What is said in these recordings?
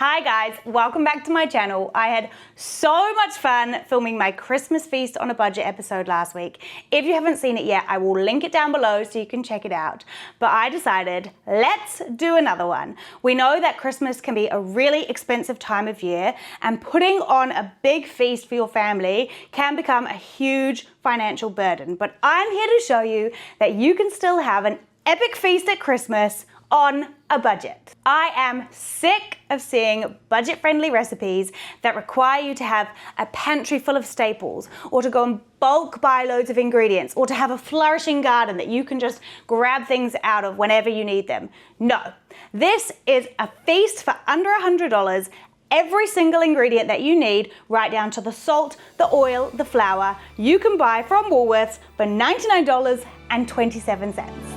Hi guys, welcome back to my channel. I had so much fun filming my Christmas Feast on a Budget episode last week. If you haven't seen it yet, I will link it down below so you can check it out. But I decided, let's do another one. We know that Christmas can be a really expensive time of year, and putting on a big feast for your family can become a huge financial burden. But I'm here to show you that you can still have an epic feast at Christmas on a budget. I am sick of seeing budget-friendly recipes that require you to have a pantry full of staples, or to go and bulk buy loads of ingredients, or to have a flourishing garden that you can just grab things out of whenever you need them. No, this is a feast for under $100. Every single ingredient that you need, right down to the salt, the oil, the flour, you can buy from Woolworths for $99.27.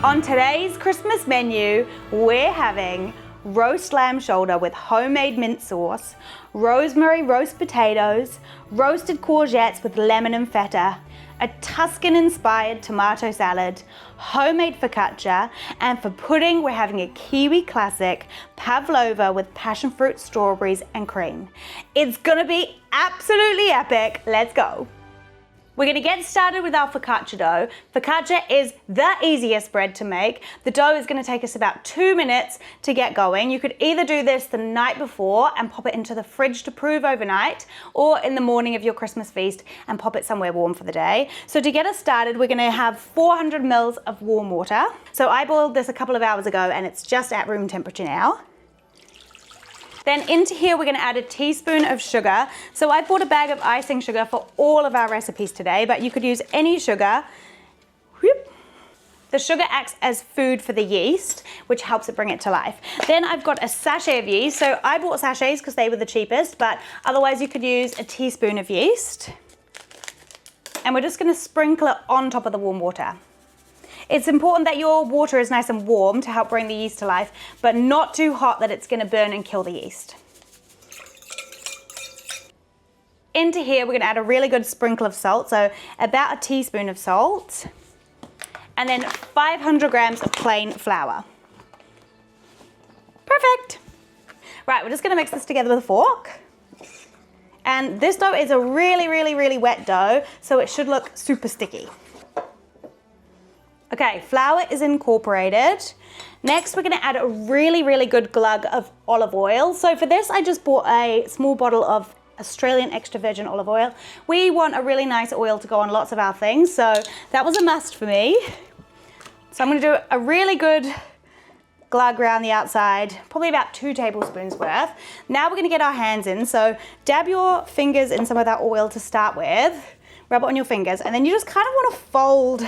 On today's Christmas menu, we're having roast lamb shoulder with homemade mint sauce, rosemary roast potatoes, roasted courgettes with lemon and feta, a Tuscan-inspired tomato salad, homemade focaccia, and for pudding, we're having a Kiwi classic, pavlova with passionfruit, strawberries, and cream. It's gonna be absolutely epic. Let's go. We're gonna get started with our focaccia dough. Focaccia is the easiest bread to make. The dough is gonna take us about 2 minutes to get going. You could either do this the night before and pop it into the fridge to prove overnight, or in the morning of your Christmas feast and pop it somewhere warm for the day. So to get us started, we're gonna have 400 mils of warm water. So I boiled this a couple of hours ago and it's just at room temperature now. Then into here, we're gonna add a teaspoon of sugar. So I bought a bag of icing sugar for all of our recipes today, but you could use any sugar. Whoop. The sugar acts as food for the yeast, which helps it bring it to life. Then I've got a sachet of yeast. So I bought sachets because they were the cheapest, but otherwise you could use a teaspoon of yeast. And we're just gonna sprinkle it on top of the warm water. It's important that your water is nice and warm to help bring the yeast to life, but not too hot that it's gonna burn and kill the yeast. Into here, we're gonna add a really good sprinkle of salt, so about a teaspoon of salt, and then 500 grams of plain flour. Perfect. Right, we're just gonna mix this together with a fork. And this dough is a really wet dough, so it should look super sticky. Okay, flour is incorporated. Next, we're gonna add a really good glug of olive oil. So for this, I just bought a small bottle of Australian extra virgin olive oil. We want a really nice oil to go on lots of our things, so that was a must for me. So I'm gonna do a really good glug around the outside, probably about 2 tablespoons worth. Now we're gonna get our hands in, so dab your fingers in some of that oil to start with, rub it on your fingers, and then you just kind of wanna fold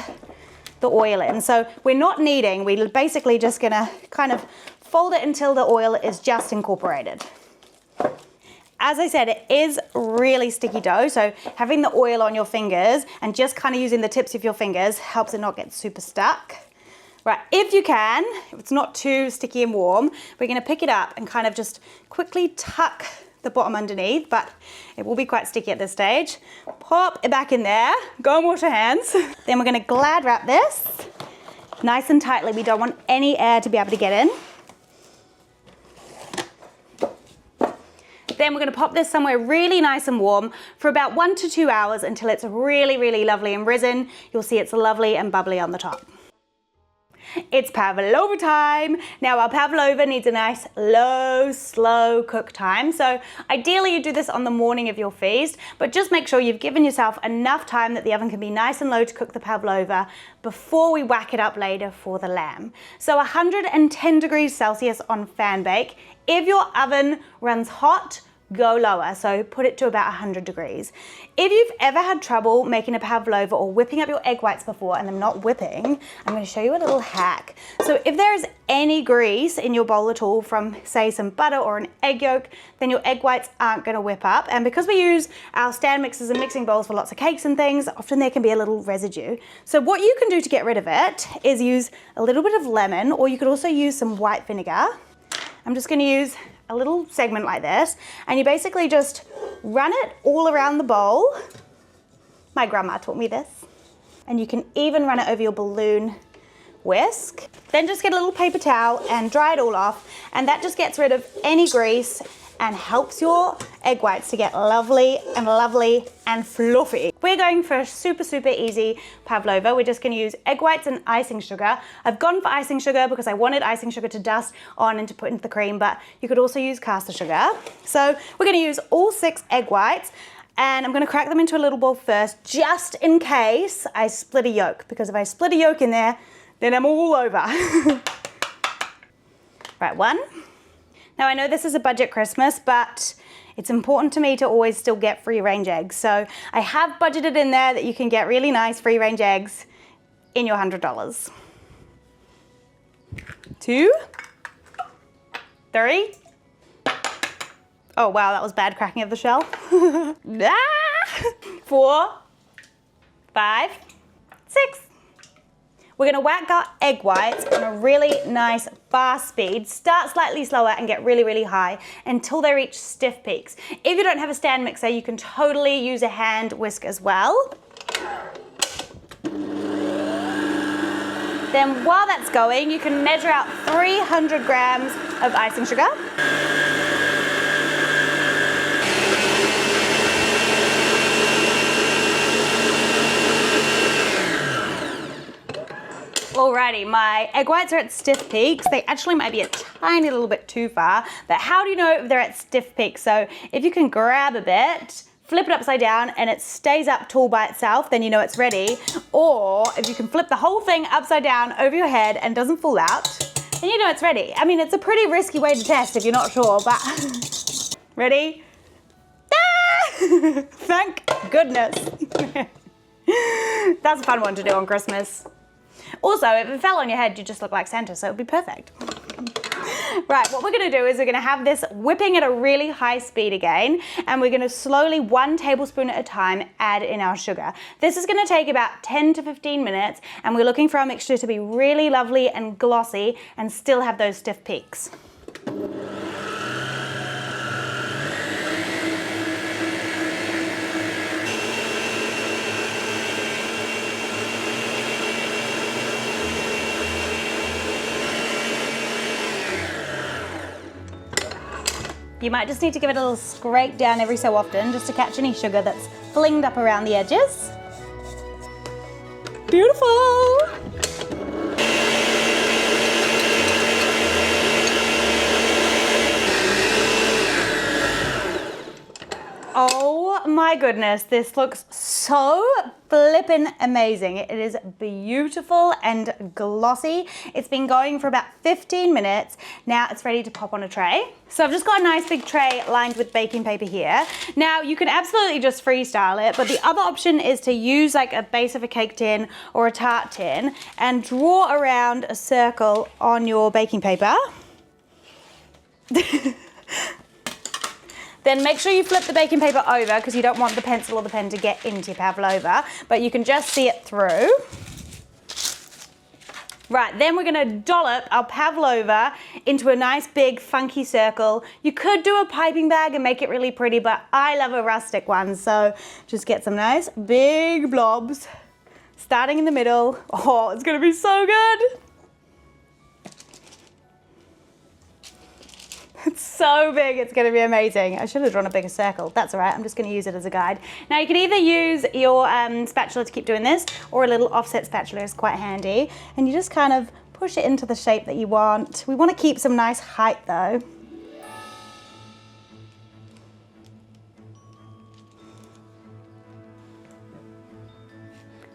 the oil in. So we're not kneading, we're basically just gonna kind of fold it until the oil is just incorporated. As I said, it is really sticky dough, so having the oil on your fingers and just kind of using the tips of your fingers helps it not get super stuck. Right, if you can, if it's not too sticky and warm, we're gonna pick it up and kind of just quickly tuck the bottom underneath, but it will be quite sticky at this stage. Pop it back in there, go and wash your hands. Then we're gonna glad wrap this nice and tightly. We don't want any air to be able to get in. Then we're gonna pop this somewhere really nice and warm for about 1 to 2 hours until it's really lovely and risen. You'll see it's lovely and bubbly on the top. It's pavlova time. Now our pavlova needs a nice low, slow cook time. So ideally you do this on the morning of your feast, but just make sure you've given yourself enough time that the oven can be nice and low to cook the pavlova before we whack it up later for the lamb. So 110 degrees Celsius on fan bake. If your oven runs hot, go lower, so put it to about 100 degrees. If you've ever had trouble making a pavlova or whipping up your egg whites before and them not whipping, I'm going to show you a little hack. So if there is any grease in your bowl at all from, say, some butter or an egg yolk, then your egg whites aren't going to whip up. And because we use our stand mixers and mixing bowls for lots of cakes and things, often there can be a little residue. So what you can do to get rid of it is use a little bit of lemon, or you could also use some white vinegar. I'm just going to use a little segment like this, and you basically just run it all around the bowl. My grandma taught me this. And you can even run it over your balloon whisk. Then just get a little paper towel and dry it all off, and that just gets rid of any grease and helps your egg whites to get lovely and fluffy. We're going for a super easy pavlova. We're just gonna use egg whites and icing sugar. I've gone for icing sugar because I wanted icing sugar to dust on and to put into the cream, but you could also use caster sugar. So we're gonna use all 6 egg whites, and I'm gonna crack them into a little bowl first, just in case I split a yolk, because if I split a yolk in there, then I'm all over. Right, 1. Now I know this is a budget Christmas, but it's important to me to always still get free range eggs. So I have budgeted in there that you can get really nice free range eggs in your $100. 2, 3. Oh wow, that was bad cracking of the shell. 4, 5, 6. We're gonna whack our egg whites on a really nice fast speed. Start slightly slower and get really high until they reach stiff peaks. If you don't have a stand mixer, you can totally use a hand whisk as well. Then while that's going, you can measure out 300 grams of icing sugar. Alrighty, my egg whites are at stiff peaks. They actually might be a tiny little bit too far, but how do you know if they're at stiff peaks? So if you can grab a bit, flip it upside down and it stays up tall by itself, then you know it's ready. Or if you can flip the whole thing upside down over your head and doesn't fall out, then you know it's ready. I mean, it's a pretty risky way to test if you're not sure, but ready? Ah! Thank goodness. That's a fun one to do on Christmas. Also, if it fell on your head, you just look like Santa, so it would be perfect. Right, what we're gonna do is we're gonna have this whipping at a really high speed again, and we're gonna slowly, 1 tablespoon at a time, add in our sugar. This is gonna take about 10 to 15 minutes, and we're looking for our mixture to be really lovely and glossy and still have those stiff peaks. You might just need to give it a little scrape down every so often just to catch any sugar that's flinged up around the edges. Beautiful! Oh my goodness, this looks so flippin' amazing. It is beautiful and glossy. It's been going for about 15 minutes. Now it's ready to pop on a tray. So I've just got a nice big tray lined with baking paper here. Now you can absolutely just freestyle it, but the other option is to use like a base of a cake tin or a tart tin and draw around a circle on your baking paper. Then make sure you flip the baking paper over because you don't want the pencil or the pen to get into your pavlova, but you can just see it through. Right, then we're gonna dollop our pavlova into a nice big funky circle. You could do a piping bag and make it really pretty, but I love a rustic one, so just get some nice big blobs, starting in the middle. Oh, it's gonna be so good. It's so big, it's gonna be amazing. I should have drawn a bigger circle. That's all right, I'm just gonna use it as a guide. Now you can either use your spatula to keep doing this, or a little offset spatula is quite handy. And you just kind of push it into the shape that you want. We wanna keep some nice height though.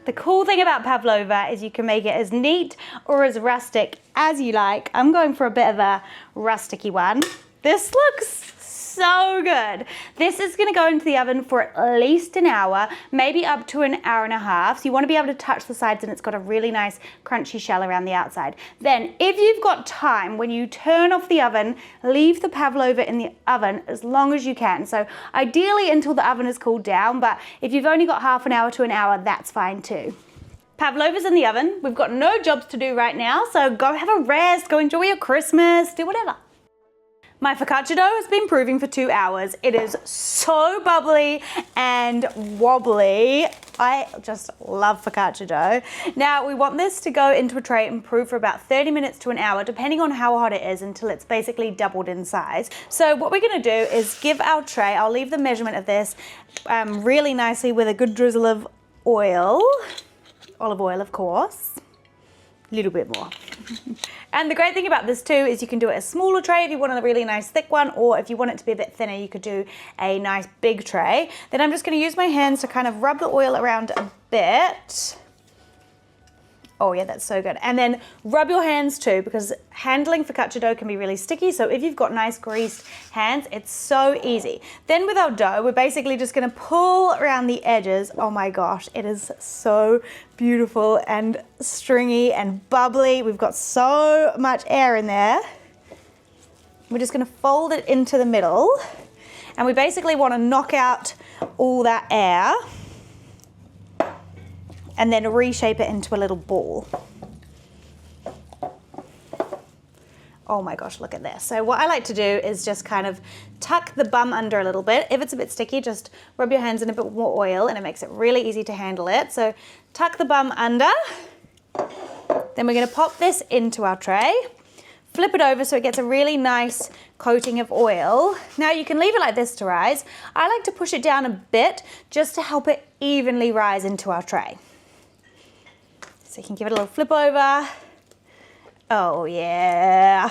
The cool thing about pavlova is you can make it as neat or as rustic as you like. I'm going for a bit of a rusticy one. This looks so good. This is gonna go into the oven for at least an hour, maybe up to an hour and a half. So you wanna be able to touch the sides and it's got a really nice crunchy shell around the outside. Then if you've got time, when you turn off the oven, leave the pavlova in the oven as long as you can. So ideally until the oven is cooled down, but if you've only got half an hour to an hour, that's fine too. Pavlova's in the oven. We've got no jobs to do right now, so go have a rest, go enjoy your Christmas, do whatever. My focaccia dough has been proving for 2 hours. It is so bubbly and wobbly. I just love focaccia dough. Now we want this to go into a tray and prove for about 30 minutes to an hour, depending on how hot it is, until it's basically doubled in size. So what we're gonna do is give our tray, I'll leave the measurement of this really nicely with a good drizzle of oil, olive oil of course, a little bit more. And the great thing about this too is you can do it a smaller tray if you want a really nice thick one, or if you want it to be a bit thinner, you could do a nice big tray. Then I'm just going to use my hands to kind of rub the oil around a bit. Oh yeah, that's so good. And then rub your hands too, because handling focaccia dough can be really sticky. So if you've got nice greased hands, it's so easy. Then with our dough, we're basically just gonna pull around the edges. Oh my gosh, it is so beautiful and stringy and bubbly. We've got so much air in there. We're just gonna fold it into the middle. And we basically wanna knock out all that air and then reshape it into a little ball. Oh my gosh, look at this. So what I like to do is just kind of tuck the bum under a little bit. If it's a bit sticky, just rub your hands in a bit more oil and it makes it really easy to handle it. So tuck the bum under. Then we're gonna pop this into our tray. Flip it over so it gets a really nice coating of oil. Now you can leave it like this to rise. I like to push it down a bit just to help it evenly rise into our tray. So you can give it a little flip over. Oh yeah.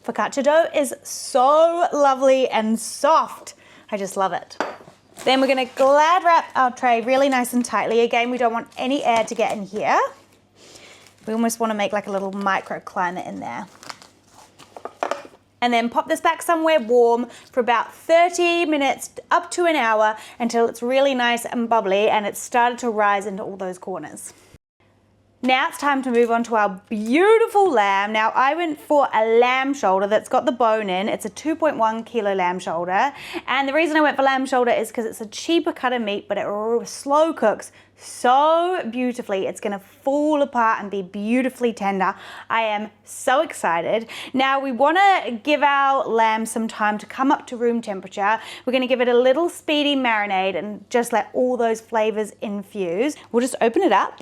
Focaccia dough is so lovely and soft. I just love it. Then we're gonna glad wrap our tray really nice and tightly. Again, we don't want any air to get in here. We almost wanna make like a little microclimate in there. And then pop this back somewhere warm for about 30 minutes up to an hour until it's really nice and bubbly and it's started to rise into all those corners. Now it's time to move on to our beautiful lamb. Now I went for a lamb shoulder that's got the bone in. It's a 2.1 kilo lamb shoulder. And the reason I went for lamb shoulder is because it's a cheaper cut of meat, but it slow cooks so beautifully. It's gonna fall apart and be beautifully tender. I am so excited. Now we wanna give our lamb some time to come up to room temperature. We're gonna give it a little speedy marinade and just let all those flavors infuse. We'll just open it up.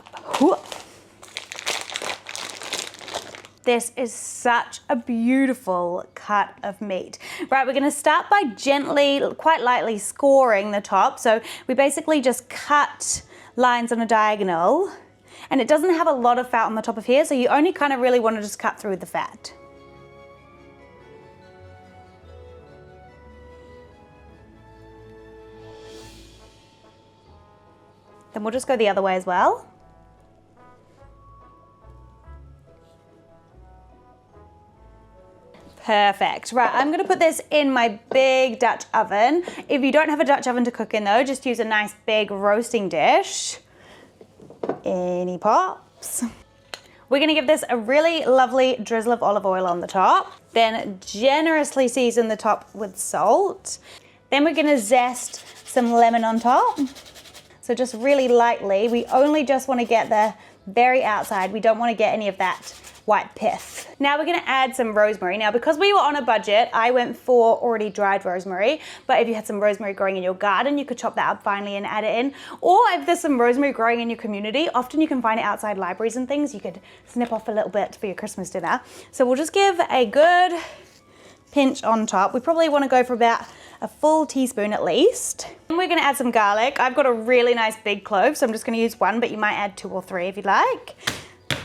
This is such a beautiful cut of meat. Right, we're gonna start by gently, quite lightly scoring the top. So we basically just cut lines on a diagonal, and it doesn't have a lot of fat on the top of here, so you only kind of really wanna just cut through the fat. Then we'll just go the other way as well. Perfect. Right, I'm gonna put this in my big Dutch oven. If you don't have a Dutch oven to cook in though, just use a nice big roasting dish. Any pops. We're gonna give this a really lovely drizzle of olive oil on the top, then generously season the top with salt. Then we're gonna zest some lemon on top. So just really lightly, we only just wanna get the very outside. We don't wanna get any of that white pith. Now we're gonna add some rosemary. Now because we were on a budget, I went for already dried rosemary, but if you had some rosemary growing in your garden, you could chop that up finely and add it in. Or if there's some rosemary growing in your community, often you can find it outside libraries and things, you could snip off a little bit for your Christmas dinner. So we'll just give a good pinch on top. We probably wanna go for about a full teaspoon at least. And we're gonna add some garlic. I've got a really nice big clove, so I'm just gonna use one, but you might add 2 or 3 if you'd like.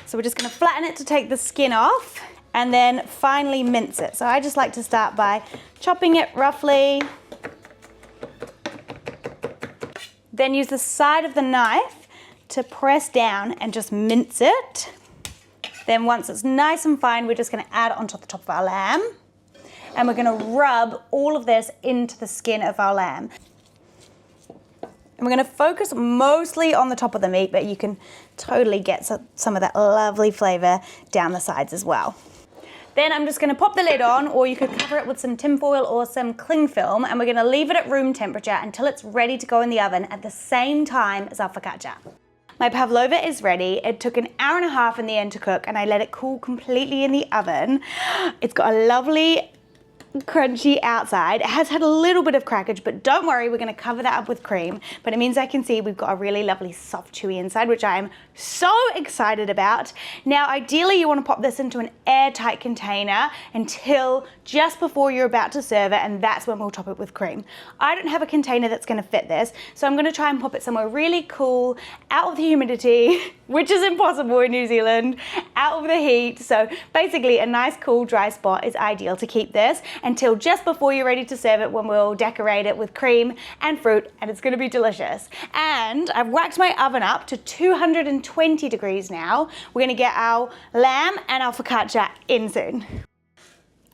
So we're just gonna flatten it to take the skin off and then finely mince it. So I just like to start by chopping it roughly. Then use the side of the knife to press down and just mince it. Then once it's nice and fine, we're just gonna add it onto the top of our lamb. And we're gonna rub all of this into the skin of our lamb. And we're gonna focus mostly on the top of the meat, but you can totally get some of that lovely flavor down the sides as well. Then I'm just gonna pop the lid on, or you could cover it with some tinfoil or some cling film, and we're gonna leave it at room temperature until it's ready to go in the oven at the same time as our focaccia. My pavlova is ready. It took an hour and a half in the end to cook, and I let it cool completely in the oven. It's got a lovely crunchy outside. It has had a little bit of crackage, but don't worry, we're going to cover that up with cream. But it means I can see we've got a really lovely soft chewy inside, which I'm so excited about. Now ideally you want to pop this into an airtight container until just before you're about to serve it, and that's when we'll top it with cream. I don't have a container that's going to fit this, so I'm going to try and pop it somewhere really cool, out of the humidity, which is impossible in New Zealand, out of the heat. So basically a nice cool dry spot is ideal to keep this until just before you're ready to serve it, when we'll decorate it with cream and fruit, and it's going to be delicious. And I've whacked my oven up to 220 degrees now. We're going to get our lamb and our focaccia in soon.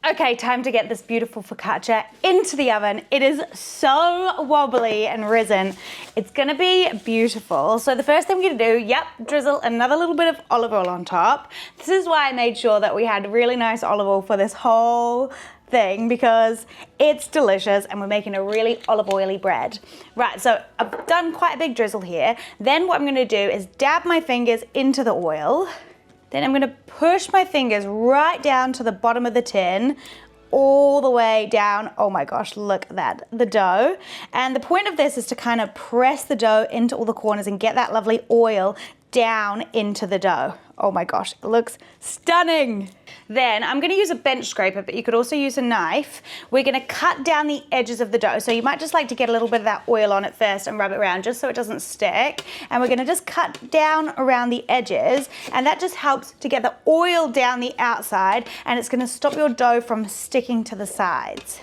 Okay, time to get this beautiful focaccia into the oven. It is so wobbly and risen. It's gonna be beautiful. So the first thing we're gonna do, drizzle another little bit of olive oil on top. This is why I made sure that we had really nice olive oil for this whole thing, because it's delicious and we're making a really olive oily bread. Right, so I've done quite a big drizzle here. Then what I'm gonna do is dab my fingers into the oil. Then I'm gonna push my fingers right down to the bottom of the tin, all the way down. Oh my gosh, look at that, the dough. And the point of this is to kind of press the dough into all the corners and get that lovely oil down into the dough. Oh my gosh, it looks stunning. Then I'm gonna use a bench scraper, but you could also use a knife. We're gonna cut down the edges of the dough. So you might just like to get a little bit of that oil on it first and rub it around just so it doesn't stick. And we're gonna just cut down around the edges, and that just helps to get the oil down the outside, and it's gonna stop your dough from sticking to the sides.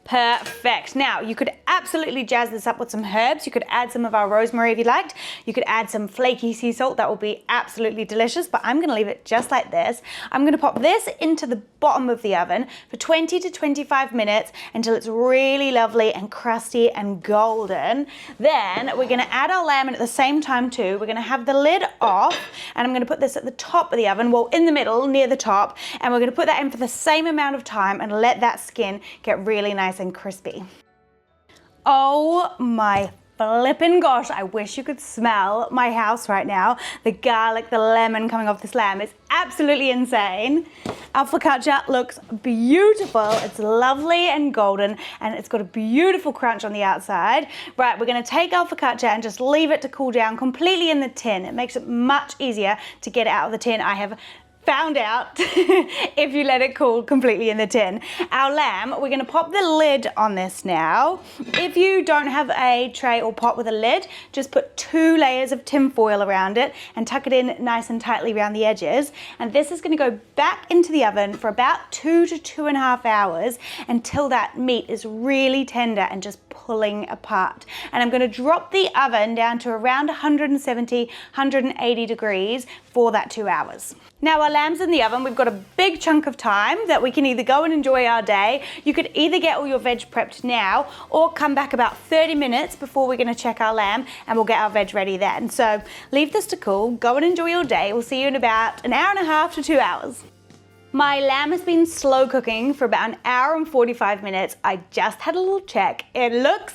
Perfect. Now, you could absolutely jazz this up with some herbs. You could add some of our rosemary if you liked. You could add some flaky sea salt. That will be absolutely delicious, but I'm gonna leave it just like this. I'm gonna pop this into the bottom of the oven for 20 to 25 minutes until it's really lovely and crusty and golden. Then we're gonna add our lamb in at the same time too. We're gonna have the lid off, and I'm gonna put this at the top of the oven, well, in the middle, near the top, and we're gonna put that in for the same amount of time and let that skin get really nice and crispy. Oh my flippin' gosh, I wish you could smell my house right now. The garlic, the lemon coming off this lamb is absolutely insane. Our focaccia looks beautiful. It's lovely and golden, and it's got a beautiful crunch on the outside. Right, we're gonna take our focaccia and just leave it to cool down completely in the tin. It makes it much easier to get it out of the tin. I have found out if you let it cool completely in the tin. Our lamb, we're gonna pop the lid on this now. If you don't have a tray or pot with a lid, just put 2 layers of tin foil around it and tuck it in nice and tightly around the edges. And this is gonna go back into the oven for about 2 to 2.5 hours until that meat is really tender and just pulling apart. And I'm gonna drop the oven down to around 170, 180 degrees for that 2 hours. Now our lamb's in the oven. We've got a big chunk of time that we can either go and enjoy our day. You could either get all your veg prepped now or come back about 30 minutes before we're gonna check our lamb, and we'll get our veg ready then. So leave this to cool, go and enjoy your day. We'll see you in about an hour and a half to 2 hours. My lamb has been slow cooking for about an hour and 45 minutes. I just had a little check. It looks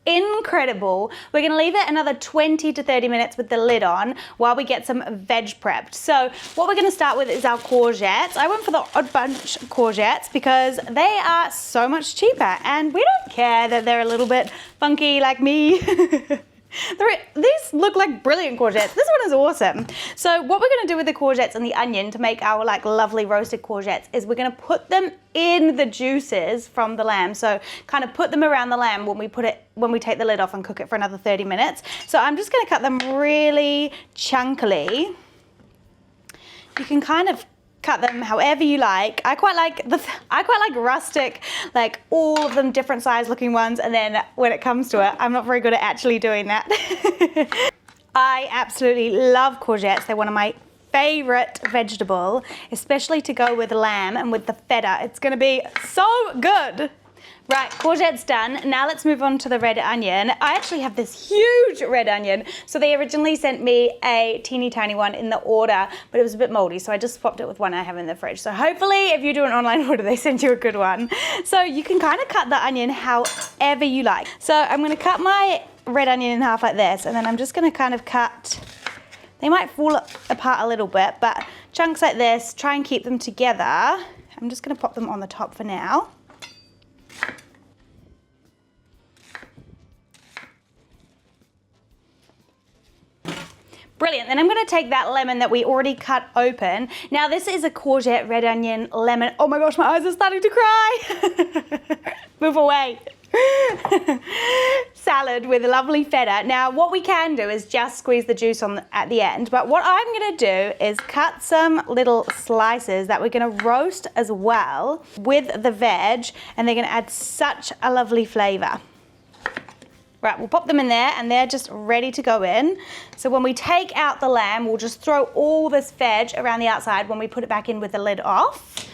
incredible. We're gonna leave it another 20 to 30 minutes with the lid on while we get some veg prepped. So what we're gonna start with is our courgettes. I went for the Odd Bunch courgettes because they are so much cheaper, and we don't care that they're a little bit funky like me. These look like brilliant courgettes. This one is awesome. So what we're gonna do with the courgettes and the onion to make our like lovely roasted courgettes is we're gonna put them in the juices from the lamb. So kind of put them around the lamb when we take the lid off and cook it for another 30 minutes. So I'm just gonna cut them really chunkily. You can kind of cut them however you like. I quite like rustic, like all of them different size looking ones, and then when it comes to it, I'm not very good at actually doing that. I absolutely love courgettes. They're one of my favorite vegetable, especially to go with lamb and with the feta. It's gonna be so good. Right, courgette's done. Now let's move on to the red onion. I actually have this huge red onion. So they originally sent me a teeny tiny one in the order, but it was a bit moldy, so I just swapped it with one I have in the fridge. So hopefully if you do an online order, they send you a good one. So you can kind of cut the onion however you like. So I'm gonna cut my red onion in half like this, and then I'm just gonna kind of cut, they might fall apart a little bit, but chunks like this, try and keep them together. I'm just gonna pop them on the top for now. Brilliant, then I'm gonna take that lemon that we already cut open. Now this is a courgette, red onion, lemon. Oh my gosh, my eyes are starting to cry. Move away. Salad with a lovely feta. Now what we can do is just squeeze the juice on at the end, but what I'm gonna do is cut some little slices that we're gonna roast as well with the veg, and they're gonna add such a lovely flavor. Right, we'll pop them in there and they're just ready to go in. So when we take out the lamb, we'll just throw all this veg around the outside when we put it back in with the lid off.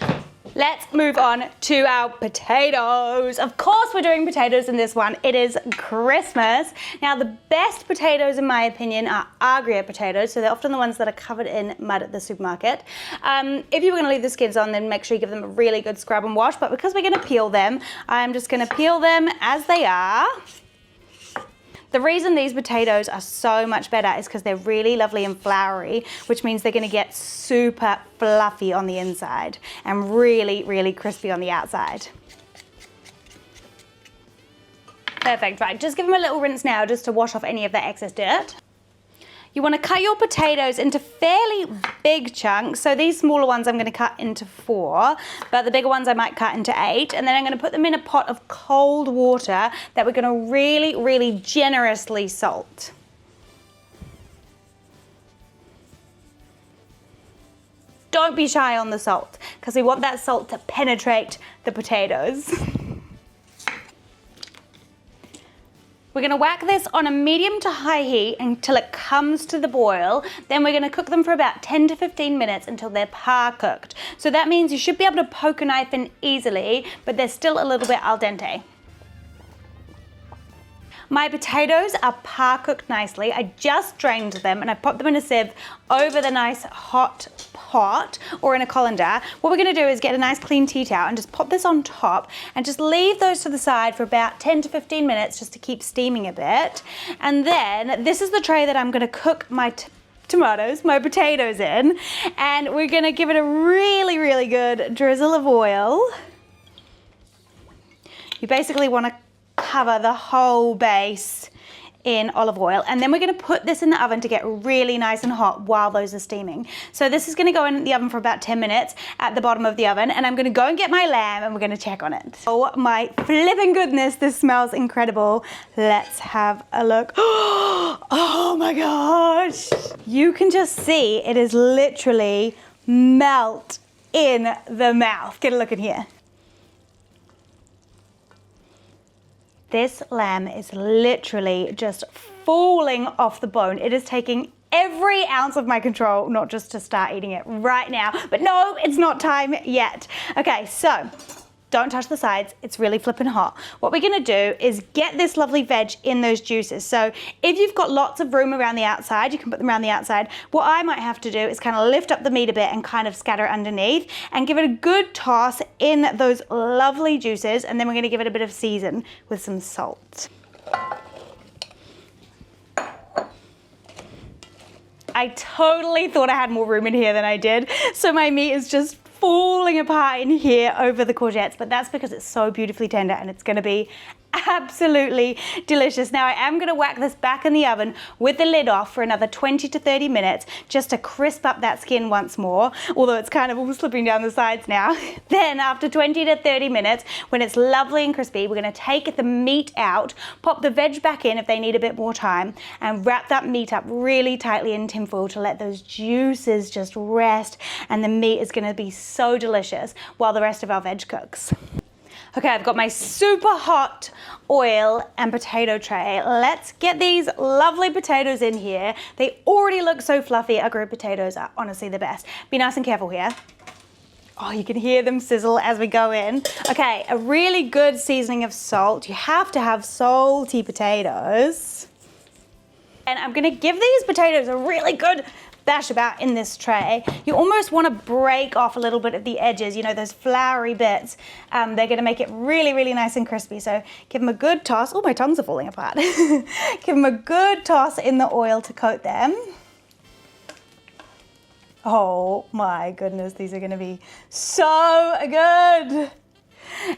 Let's move on to our potatoes. Of course we're doing potatoes in this one. It is Christmas. Now the best potatoes in my opinion are agria potatoes. So they're often the ones that are covered in mud at the supermarket. If you were gonna leave the skins on, then make sure you give them a really good scrub and wash. But because we're gonna peel them, I'm just gonna peel them as they are. The reason these potatoes are so much better is because they're really lovely and floury, which means they're gonna get super fluffy on the inside and really, really crispy on the outside. Perfect, right, just give them a little rinse now just to wash off any of that excess dirt. You want to cut your potatoes into fairly big chunks. So these smaller ones I'm going to cut into 4, but the bigger ones I might cut into 8. And then I'm going to put them in a pot of cold water that we're going to really, really generously salt. Don't be shy on the salt, because we want that salt to penetrate the potatoes. We're gonna whack this on a medium to high heat until it comes to the boil. Then we're gonna cook them for about 10 to 15 minutes until they're par cooked. So that means you should be able to poke a knife in easily, but they're still a little bit al dente. My potatoes are par cooked nicely. I just drained them and I popped them in a sieve over the nice hot pot or in a colander. What we're gonna do is get a nice clean tea towel and just pop this on top and just leave those to the side for about 10 to 15 minutes just to keep steaming a bit. And then this is the tray that I'm gonna cook my my potatoes in, and we're gonna give it a really, really good drizzle of oil. You basically wanna cover the whole base in olive oil, and then we're going to put this in the oven to get really nice and hot while those are steaming. So this is going to go in the oven for about 10 minutes at the bottom of the oven, and I'm going to go and get my lamb and we're going to check on it. Oh my flipping goodness, this smells incredible. Let's have a look. Oh my gosh, you can just see it is literally melt in the mouth. Get a look in here. This lamb is literally just falling off the bone. It is taking every ounce of my control, not just to start eating it right now. But no, it's not time yet. Okay, so don't touch the sides. It's really flipping hot. What we're gonna do is get this lovely veg in those juices. So if you've got lots of room around the outside, you can put them around the outside. What I might have to do is kind of lift up the meat a bit and kind of scatter underneath and give it a good toss in those lovely juices. And then we're gonna give it a bit of season with some salt. I totally thought I had more room in here than I did. So my meat is just falling apart in here over the courgettes, but that's because it's so beautifully tender and it's gonna be absolutely delicious. Now I am gonna whack this back in the oven with the lid off for another 20 to 30 minutes just to crisp up that skin once more, although it's kind of all slipping down the sides now. Then after 20 to 30 minutes, when it's lovely and crispy, we're gonna take the meat out, pop the veg back in if they need a bit more time, and wrap that meat up really tightly in tinfoil to let those juices just rest, and the meat is gonna be so delicious while the rest of our veg cooks. Okay, I've got my super hot oil and potato tray. Let's get these lovely potatoes in here. They already look so fluffy. Our grilled potatoes are honestly the best. Be nice and careful here. Oh, you can hear them sizzle as we go in. Okay, a really good seasoning of salt. You have to have salty potatoes. And I'm gonna give these potatoes a really good bash about in this tray. You almost want to break off a little bit of the edges, you know, those floury bits. They're going to make it really, really nice and crispy. So give them a good toss. Oh, my tongues are falling apart. Give them a good toss in the oil to coat them. Oh my goodness, these are going to be so good.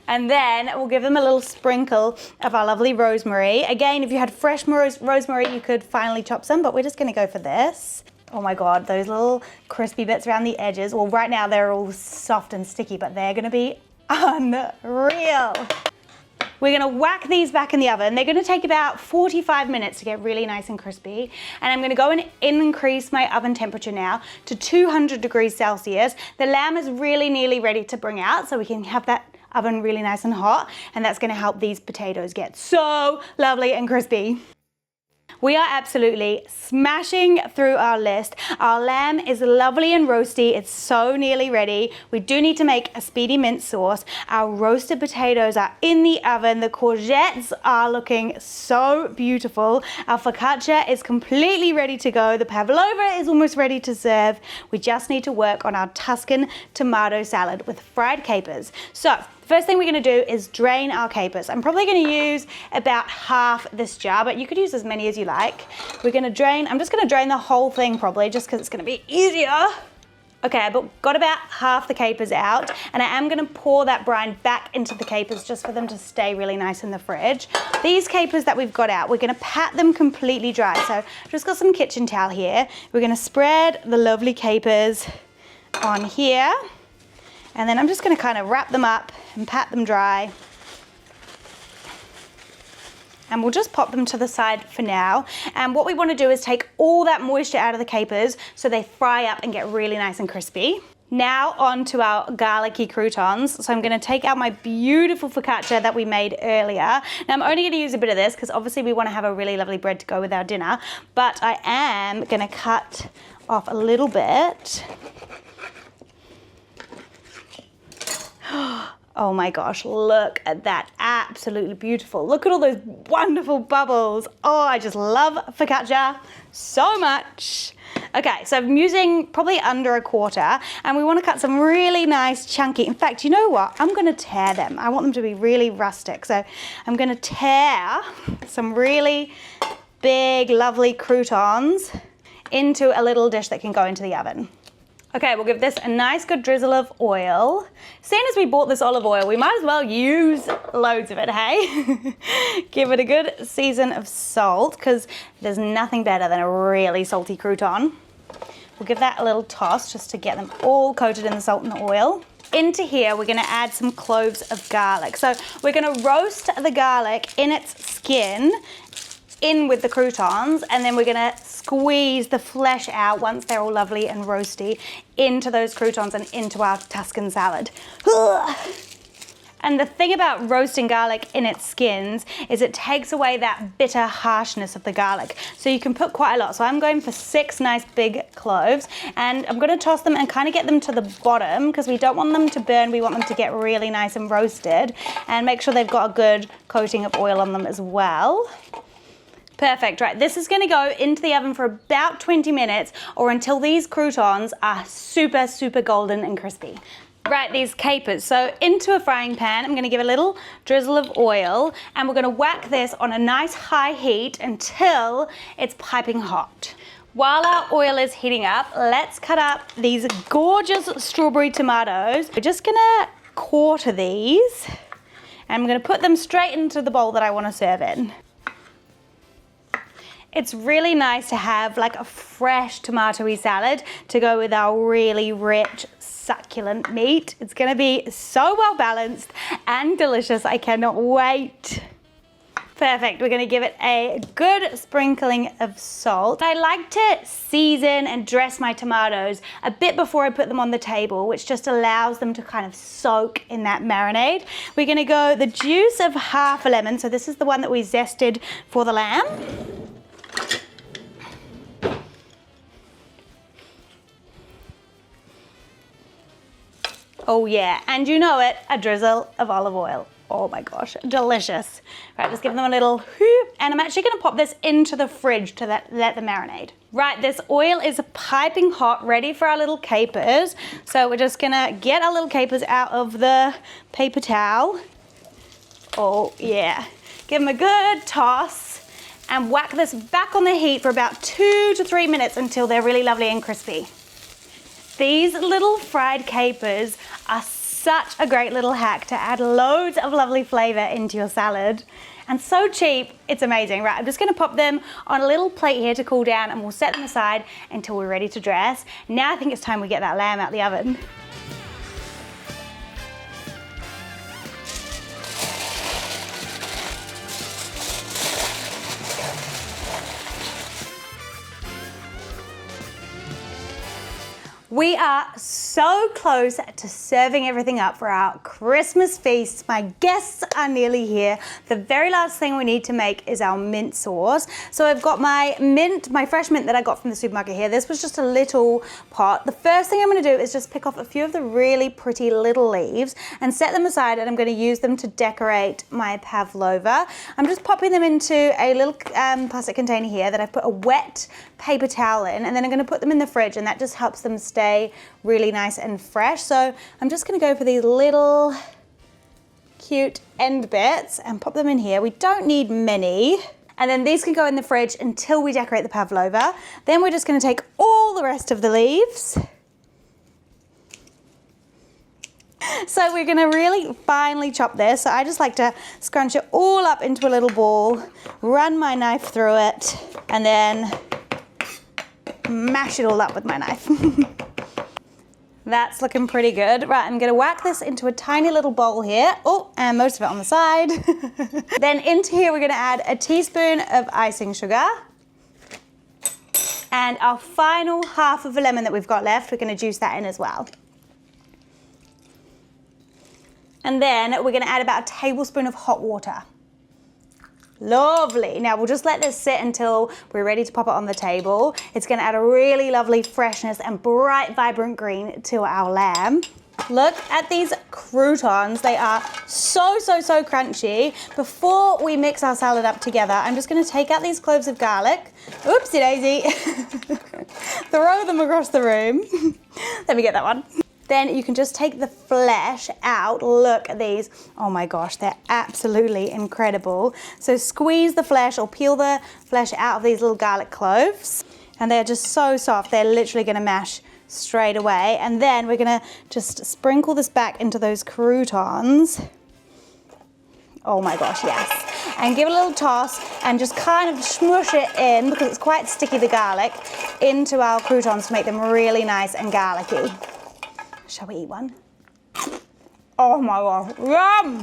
And then we'll give them a little sprinkle of our lovely rosemary. Again, if you had fresh rosemary, you could finely chop some, but we're just going to go for this. Oh my God, those little crispy bits around the edges. Well, right now they're all soft and sticky, but they're going to be unreal. We're going to whack these back in the oven. They're going to take about 45 minutes to get really nice and crispy. And I'm going to go and increase my oven temperature now to 200 degrees Celsius. The lamb is really nearly ready to bring out, so we can have that oven really nice and hot. And that's going to help these potatoes get so lovely and crispy. We are absolutely smashing through our list. Our lamb is lovely and roasty. It's so nearly ready. We do need to make a speedy mint sauce. Our roasted potatoes are in the oven. The courgettes are looking so beautiful. Our focaccia is completely ready to go. The pavlova is almost ready to serve. We just need to work on our Tuscan tomato salad with fried capers. So, first thing we're going to do is drain our capers. I'm probably going to use about half this jar, but you could use as many as you like. We're going to drain, I'm just going to drain the whole thing probably just because it's going to be easier. Okay, I've got about half the capers out, and I am going to pour that brine back into the capers just for them to stay really nice in the fridge. These capers that we've got out, we're going to pat them completely dry. So I've just got some kitchen towel here. We're going to spread the lovely capers on here. And then I'm just going to kind of wrap them up and pat them dry. And we'll just pop them to the side for now. And what we want to do is take all that moisture out of the capers so they fry up and get really nice and crispy. Now on to our garlicky croutons. So I'm going to take out my beautiful focaccia that we made earlier. Now I'm only going to use a bit of this because obviously we want to have a really lovely bread to go with our dinner. But I am going to cut off a little bit. Oh my gosh, look at that, absolutely beautiful. Look at all those wonderful bubbles. Oh, I just love focaccia so much. Okay, so I'm using probably under a quarter, and we want to cut some really nice chunky. In fact, you know what? I'm going to tear them. I want them to be really rustic. So I'm going to tear some really big, lovely croutons into a little dish that can go into the oven. Okay, we'll give this a nice good drizzle of oil. Seeing as we bought this olive oil, we might as well use loads of it, hey? Give it a good season of salt, because there's nothing better than a really salty crouton. We'll give that a little toss just to get them all coated in the salt and the oil. Into here, we're gonna add some cloves of garlic. So we're gonna roast the garlic in its skin in with the croutons, and then we're gonna squeeze the flesh out once they're all lovely and roasty into those croutons and into our Tuscan salad. And the thing about roasting garlic in its skins is it takes away that bitter harshness of the garlic. So you can put quite a lot. So I'm going for 6 nice big cloves, and I'm gonna toss them and kind of get them to the bottom because we don't want them to burn. We want them to get really nice and roasted, and make sure they've got a good coating of oil on them as well. Perfect, right, this is gonna go into the oven for about 20 minutes or until these croutons are super, super golden and crispy. Right, these capers. So into a frying pan, I'm gonna give a little drizzle of oil, and we're gonna whack this on a nice high heat until it's piping hot. While our oil is heating up, let's cut up these gorgeous strawberry tomatoes. We're just gonna quarter these, and I'm gonna put them straight into the bowl that I wanna serve in. It's really nice to have like a fresh tomatoey salad to go with our really rich, succulent meat. It's gonna be so well balanced and delicious. I cannot wait. Perfect, we're gonna give it a good sprinkling of salt. I like to season and dress my tomatoes a bit before I put them on the table, which just allows them to kind of soak in that marinade. We're gonna go the juice of half a lemon. So this is the one that we zested for the lamb. Oh yeah, and you know it, a drizzle of olive oil. Oh my gosh, delicious. Right, let's give them a little whoop. and I'm actually gonna pop this into the fridge to let them marinate. Right, this oil is piping hot, ready for our little capers. So we're just gonna get our little capers out of the paper towel. Oh yeah, give them a good toss and whack this back on the heat for about 2 to 3 minutes until they're really lovely and crispy. These little fried capers are such a great little hack to add loads of lovely flavor into your salad. And so cheap, it's amazing. Right, I'm just gonna pop them on a little plate here to cool down, and we'll set them aside until we're ready to dress. Now I think it's time we get that lamb out the oven. We are so close to serving everything up for our Christmas feast. My guests are nearly here. The very last thing we need to make is our mint sauce. So I've got my mint, my fresh mint that I got from the supermarket here. This was just a little pot. The first thing I'm going to do is just pick off a few of the really pretty little leaves and set them aside, and I'm going to use them to decorate my pavlova. I'm just popping them into a little plastic container here that I've put a wet paper towel in, and then I'm going to put them in the fridge, and that just helps them stay really nice and fresh. So I'm just going to go for these little cute end bits and pop them in here. We don't need many. And then these can go in the fridge until we decorate the pavlova. Then we're just going to take all the rest of the leaves. So we're going to really finely chop this. So I just like to scrunch it all up into a little ball, run my knife through it, and then mash it all up with my knife. That's looking pretty good. Right, I'm gonna whack this into a tiny little bowl here. Oh, and most of it on the side. Then into here, we're gonna add a teaspoon of icing sugar. And our final half of a lemon that we've got left, we're gonna juice that in as well. And then we're gonna add about a tablespoon of hot water. Lovely. Now we'll just let this sit until we're ready to pop it on the table. It's going to add a really lovely freshness and bright, vibrant green to our lamb. Look at these croutons. They are so crunchy. Before we mix our salad up together, I'm just going to take out these cloves of garlic. Oopsie daisy. Throw them across the room. Let me get that one. Then you can just take the flesh out. Look at these. Oh my gosh, they're absolutely incredible. So squeeze the flesh or peel the flesh out of these little garlic cloves. And they're just so soft. They're literally gonna mash straight away. And then we're gonna just sprinkle this back into those croutons. Oh my gosh, yes. And give it a little toss and just kind of smush it in, because it's quite sticky, the garlic, into our croutons to make them really nice and garlicky. Shall we eat one? Oh my gosh, yum!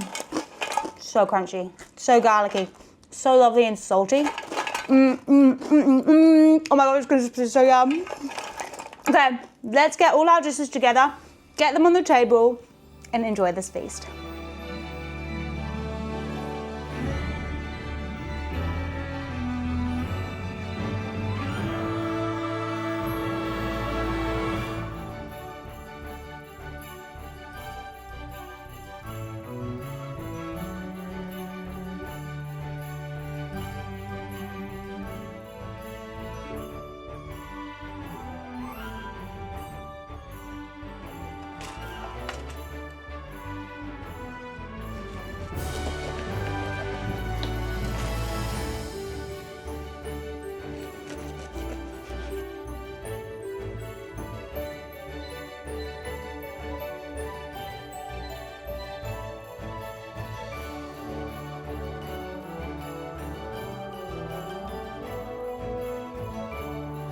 So crunchy, so garlicky, so lovely and salty. Oh my god, it's so yum. Okay, let's get all our dishes together, get them on the table, and enjoy this feast.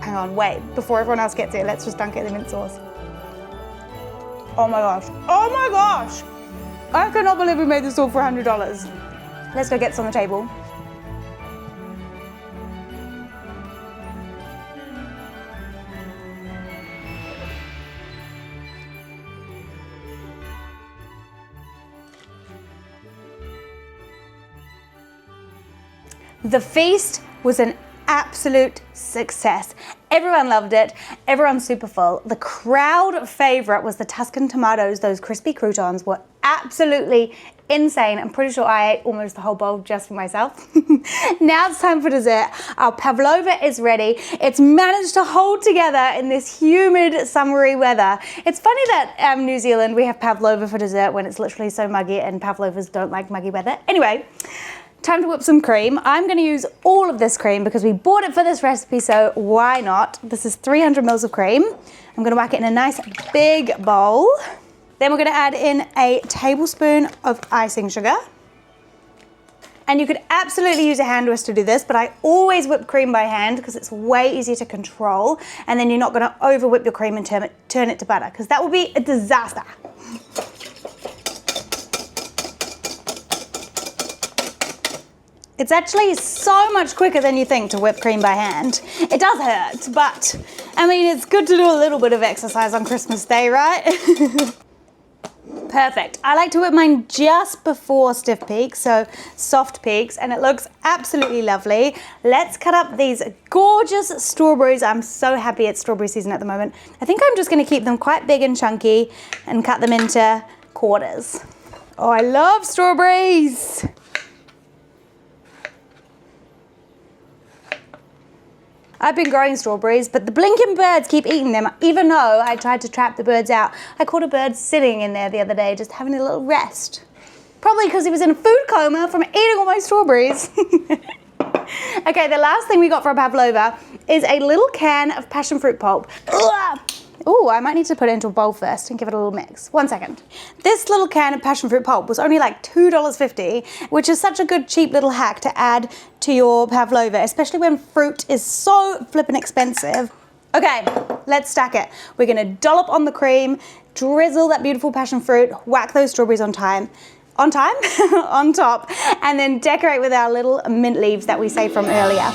Hang on, wait, before everyone else gets it, let's just dunk it in the mint sauce. Oh my gosh, oh my gosh! I cannot believe we made this all for $100. Let's go get this on the table. The feast was an absolute success. Everyone loved it. Everyone's super full. The crowd favorite was the Tuscan tomatoes. Those crispy croutons were absolutely insane. I'm pretty sure I ate almost the whole bowl just for myself. Now it's time for dessert. Our pavlova is ready. It's managed to hold together in this humid, summery weather. It's funny that New Zealand, we have pavlova for dessert when it's literally so muggy, and pavlovas don't like muggy weather. Anyway, time to whip some cream. I'm going to use all of this cream because we bought it for this recipe, so why not? This is 300 mils of cream. I'm going to whack it in a nice big bowl. Then we're going to add in a tablespoon of icing sugar. And you could absolutely use a hand whisk to do this, but I always whip cream by hand because it's way easier to control, and then you're not going to over whip your cream and turn it to butter, because that would be a disaster. It's actually so much quicker than you think to whip cream by hand. It does hurt, but I mean, it's good to do a little bit of exercise on Christmas Day, right? Perfect. I like to whip mine just before stiff peaks, so soft peaks, and it looks absolutely lovely. Let's cut up these gorgeous strawberries. I'm so happy it's strawberry season at the moment. I think I'm just going to keep them quite big and chunky and cut them into quarters. Oh, I love strawberries. I've been growing strawberries, but the blinking birds keep eating them, even though I tried to trap the birds out. I caught a bird sitting in there the other day, just having a little rest. Probably because he was in a food coma from eating all my strawberries. Okay, the last thing we got for a pavlova is a little can of passion fruit pulp. Oh, I might need to put it into a bowl first and give it a little mix. 1 second. This little can of passion fruit pulp was only like $2.50, which is such a good cheap little hack to add to your pavlova, especially when fruit is so flippin' expensive. Okay, let's stack it. We're gonna dollop on the cream, drizzle that beautiful passion fruit, whack those strawberries on top, and then decorate with our little mint leaves that we saved from earlier.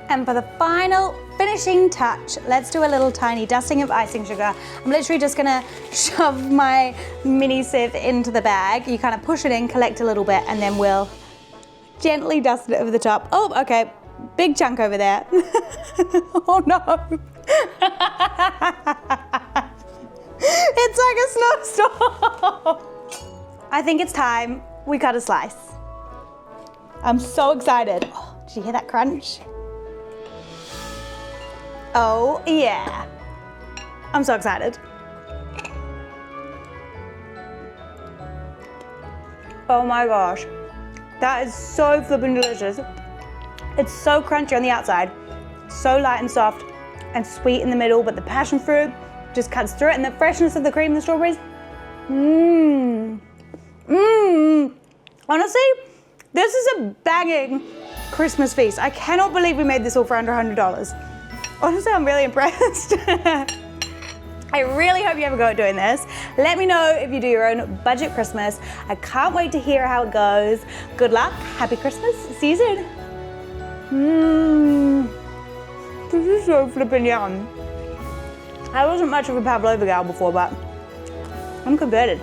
And for the final finishing touch, let's do a little tiny dusting of icing sugar. I'm literally just gonna shove my mini sieve into the bag. You kind of push it in, collect a little bit, and then we'll gently dust it over the top. Oh, okay, big chunk over there. Oh no. It's like a snowstorm. I think it's time we cut a slice. I'm so excited. Oh, did you hear that crunch? Oh yeah, I'm so excited. Oh my gosh, that is so flippin' delicious. It's so crunchy on the outside, so light and soft and sweet in the middle, but the passion fruit just cuts through it, and the freshness of the cream and the strawberries. Honestly, this is a banging Christmas feast. I cannot believe we made this all for under $100. Honestly, I'm really impressed. I really hope you have a go at doing this. Let me know if you do your own budget Christmas. I can't wait to hear how it goes. Good luck, happy Christmas, see you soon. This is so flippin' yum. I wasn't much of a pavlova gal before, but I'm converted.